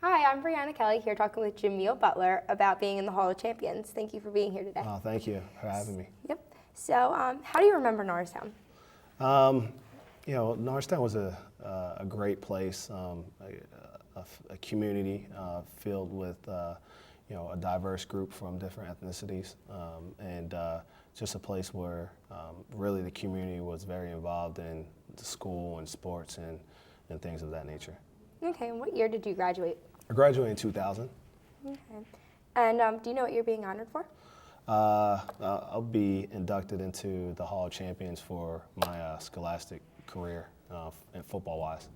Hi, I'm Brianna Kelly here talking with Jamil Butler about being in the Hall of Champions. Thank you for being here today. Thank you for having me. Yep. So, how do you remember Norristown? Norristown was a great place, a community filled with a diverse group from different ethnicities, and just a place where really the community was very involved in the school and sports and things of that nature. Okay, and what year did you graduate? I graduated in 2000. Okay. And do you know what you're being honored for? I'll be inducted into the Hall of Champions for my scholastic career, football-wise.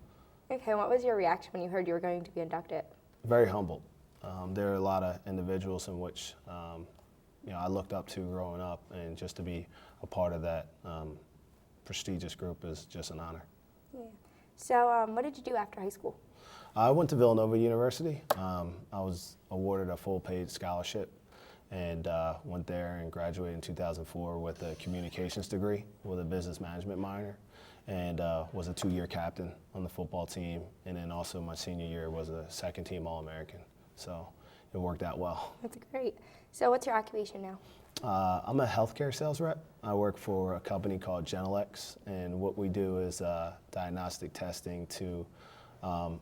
Okay, and what was your reaction when you heard you were going to be inducted? Very humbled. There are a lot of individuals in which I looked up to growing up, and just to be a part of that prestigious group is just an honor. Yeah. So, what did you do after high school? I went to Villanova University. I was awarded a full-paid scholarship and went there and graduated in 2004 with a communications degree with a business management minor, and was a 2-year captain on the football team, and then also my senior year was a second-team All-American. So it worked out well. That's great. So what's your occupation now? I'm a healthcare sales rep. I work for a company called Genelex, and what we do is diagnostic testing to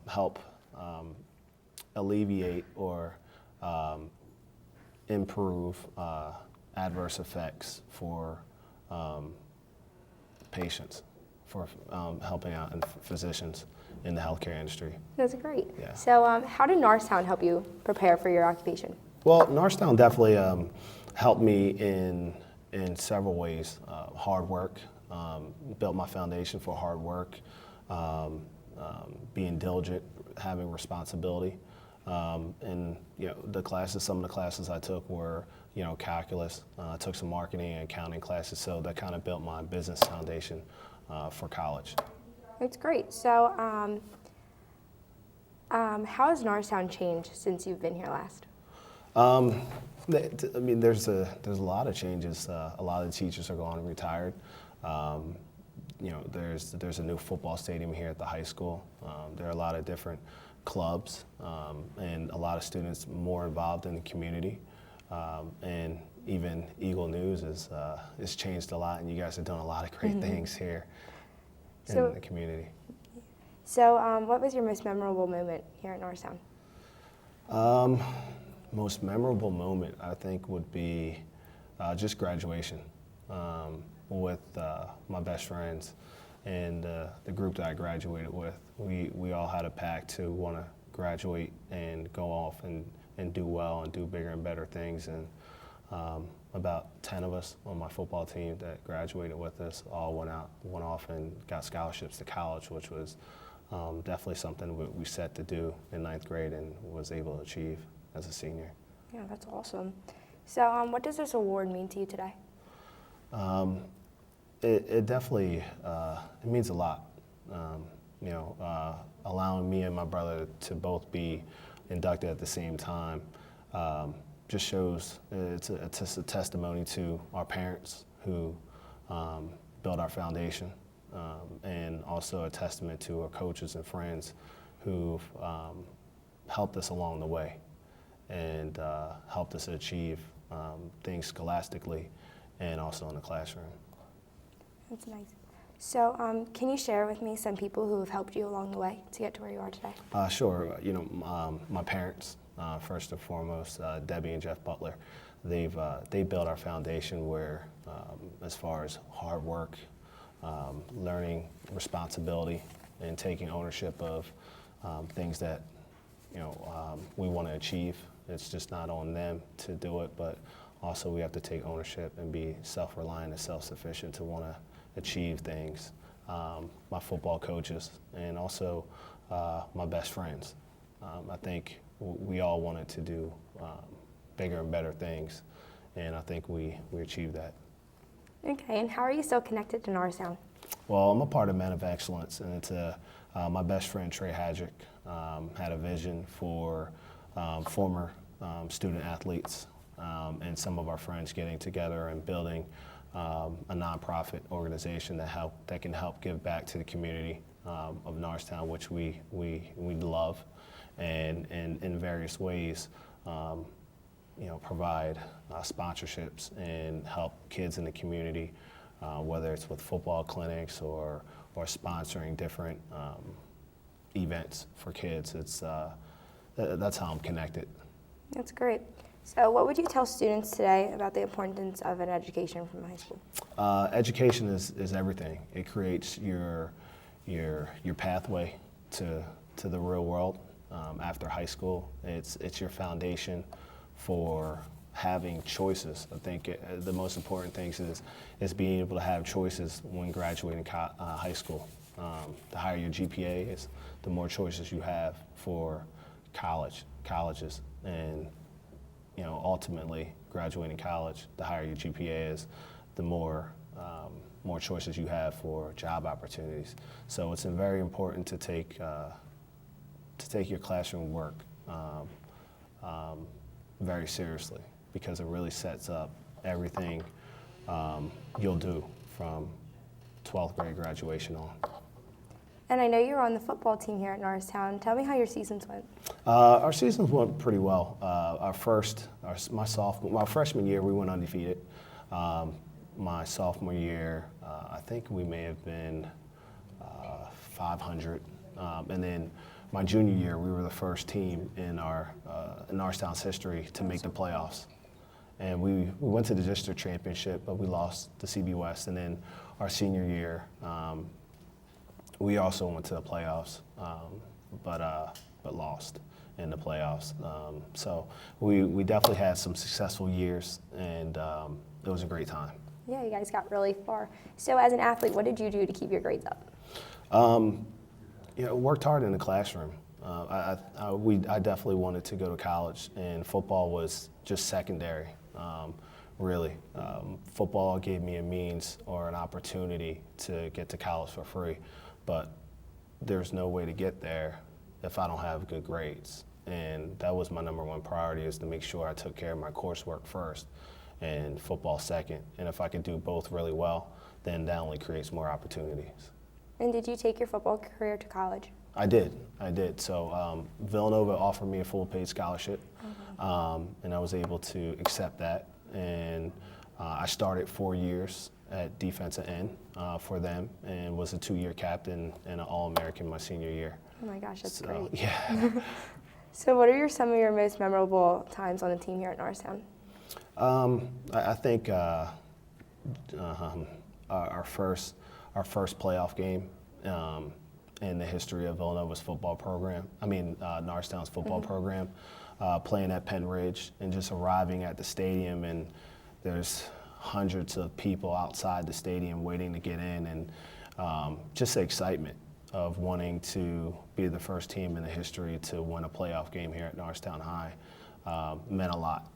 help alleviate or improve adverse effects for patients, for helping out and physicians in the healthcare industry. That's great. Yeah. So how did Norristown help you prepare for your occupation? Well, Norristown definitely helped me in several ways. Hard work, built my foundation for hard work, being diligent, having responsibility. And some of the classes I took were, calculus. I took some marketing and accounting classes, so that kind of built my business foundation for college. That's great. So how has Norristown changed since you've been here last? There's a lot of changes. A lot of the teachers are gone and retired. There's a new football stadium here at the high school. There are a lot of different clubs and a lot of students more involved in the community. And even Eagle News is changed a lot, and you guys have done a lot of great things here in the community. So what was your most memorable moment here at Norristown? Most memorable moment, I think, would be just graduation with my best friends and the group that I graduated with. We all had a pact to want to graduate and go off and do well and do bigger and better things. And about 10 of us on my football team that graduated with us all went off and got scholarships to college, which was definitely something we set to do in 9th grade and was able to achieve as a senior. Yeah, that's awesome. So what does this award mean to you today? It definitely it means a lot. Allowing me and my brother to both be inducted at the same time just shows it's a testimony to our parents who built our foundation, and also a testament to our coaches and friends who've helped us along the way and helped us achieve things scholastically and also in the classroom. That's nice. So can you share with me some people who have helped you along the way to get to where you are today? Sure. My parents, first and foremost, Debbie and Jeff Butler, they built our foundation where, as far as hard work, learning responsibility, and taking ownership of things that we want to achieve. It's just not on them to do it, but also we have to take ownership and be self-reliant and self-sufficient to want to achieve things. My football coaches and also my best friends. I think we all wanted to do bigger and better things, and I think we achieved that. Okay, and how are you still connected to Norristown? Well, I'm a part of Men of Excellence, and it's my best friend Trey Hadrick had a vision for former student athletes and some of our friends getting together and building a nonprofit organization that can help give back to the community of Norristown, which we love. and in various ways, provide sponsorships and help kids in the community, whether it's with football clinics or sponsoring different events for kids. That's how I'm connected. That's great. So what would you tell students today about the importance of an education from high school? Education is everything. It creates your pathway to the real world after high school. It's your foundation for having choices. I think the most important things is being able to have choices when graduating high school. The higher your GPA is, the more choices you have for colleges, and ultimately graduating college, the higher your GPA is, the more choices you have for job opportunities. So it's very important to take your classroom work very seriously, because it really sets up everything you'll do from 12th grade graduation on. And I know you're on the football team here at Norristown. Tell me how your seasons went. Our seasons went pretty well. My freshman year, we went undefeated. My sophomore year, I think we may have been 500. And then my junior year, we were the first team in our Norristown's history to make the playoffs. And we went to the district championship, but we lost the CB West. And then our senior year, we also went to the playoffs, but lost in the playoffs. So we definitely had some successful years, and it was a great time. Yeah, you guys got really far. So as an athlete, what did you do to keep your grades up? Worked hard in the classroom. I definitely wanted to go to college, and football was just secondary, really. Football gave me a means or an opportunity to get to college for free, but there's no way to get there if I don't have good grades. And that was my number one priority, is to make sure I took care of my coursework first and football second. And if I could do both really well, then that only creates more opportunities. And did you take your football career to college? I did. So Villanova offered me a full-paid scholarship, and I was able to accept that. And I started 4 years at defensive end for them, and was a 2-year captain and an All-American my senior year. Oh my gosh, that's So, great. yeah. So what are some of your most memorable times on the team here at Norristown? I think our first playoff game in the history of Villanova's football program. Norristown's football program, playing at Penn Ridge and just arriving at the stadium, and there's hundreds of people outside the stadium waiting to get in, and just the excitement of wanting to be the first team in the history to win a playoff game here at Norristown High meant a lot.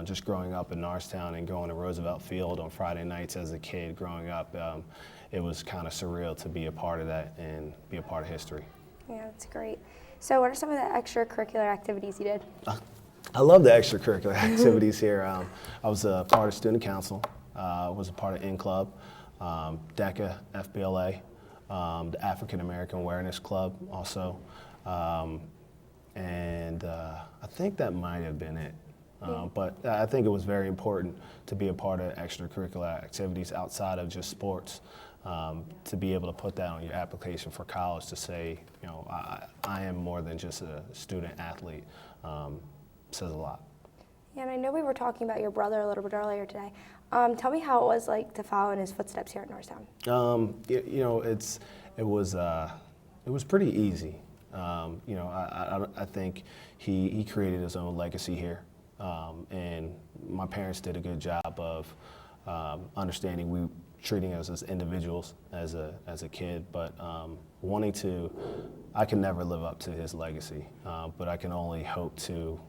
Just growing up in Norristown and going to Roosevelt Field on Friday nights as a kid growing up, it was kind of surreal to be a part of that and be a part of history. Yeah, that's great. So what are some of the extracurricular activities you did? I love the extracurricular activities here. I was a part of student council, was a part of In Club, DECA, FBLA, the African American Awareness Club also, and I think that might have been it. But I think it was very important to be a part of extracurricular activities outside of just sports, to be able to put that on your application for college, to say, I am more than just a student athlete, says a lot. Yeah, and I know we were talking about your brother a little bit earlier today. Tell me how it was like to follow in his footsteps here at Norristown. It was pretty easy. I think he created his own legacy here. And my parents did a good job of understanding treating us as individuals as a kid, but I can never live up to his legacy, but I can only hope to,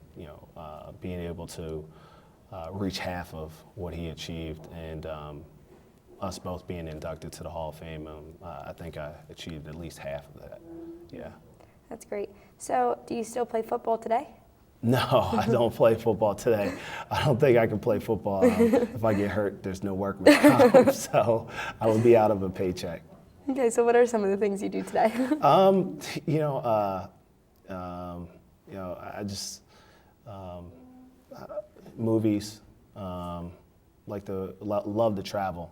being able to reach half of what he achieved, and us both being inducted to the Hall of Fame, I think I achieved at least half of that. Yeah. That's great. So do you still play football today? No, I don't play football today. I don't think I can play football. If I get hurt, there's no workman's comp, so I will be out of a paycheck. Okay, so what are some of the things you do today? You know, I just movies. Like to love to travel.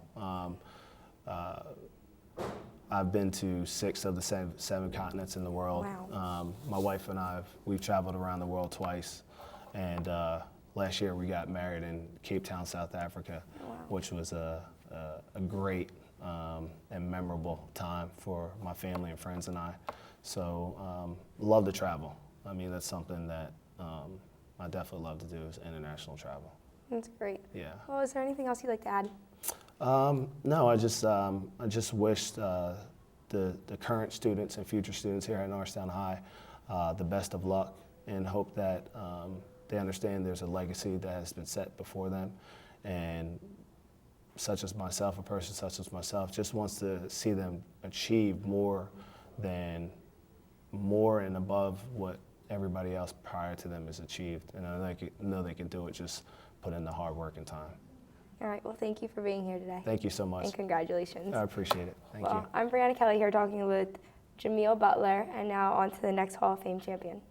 I've been to 6 of the seven continents in the world. Wow. My wife and we've traveled around the world twice, and last year we got married in Cape Town, South Africa, Wow. which was a great and memorable time for my family and friends and I. So love to travel. I mean, that's something that I definitely love to do is international travel. That's great. Yeah. Well, is there anything else you'd like to add? No, I just wished the current students and future students here at Norristown High the best of luck, and hope that they understand there's a legacy that has been set before them, and such as myself, a person such as myself, just wants to see them achieve more and above what everybody else prior to them has achieved. And I know they can do it, just put in the hard work and time. All right, well, thank you for being here today. Thank you so much. And congratulations. I appreciate it. Thank you. I'm Brianna Kelly here talking with Jamil Butler, and now on to the next Hall of Fame champion.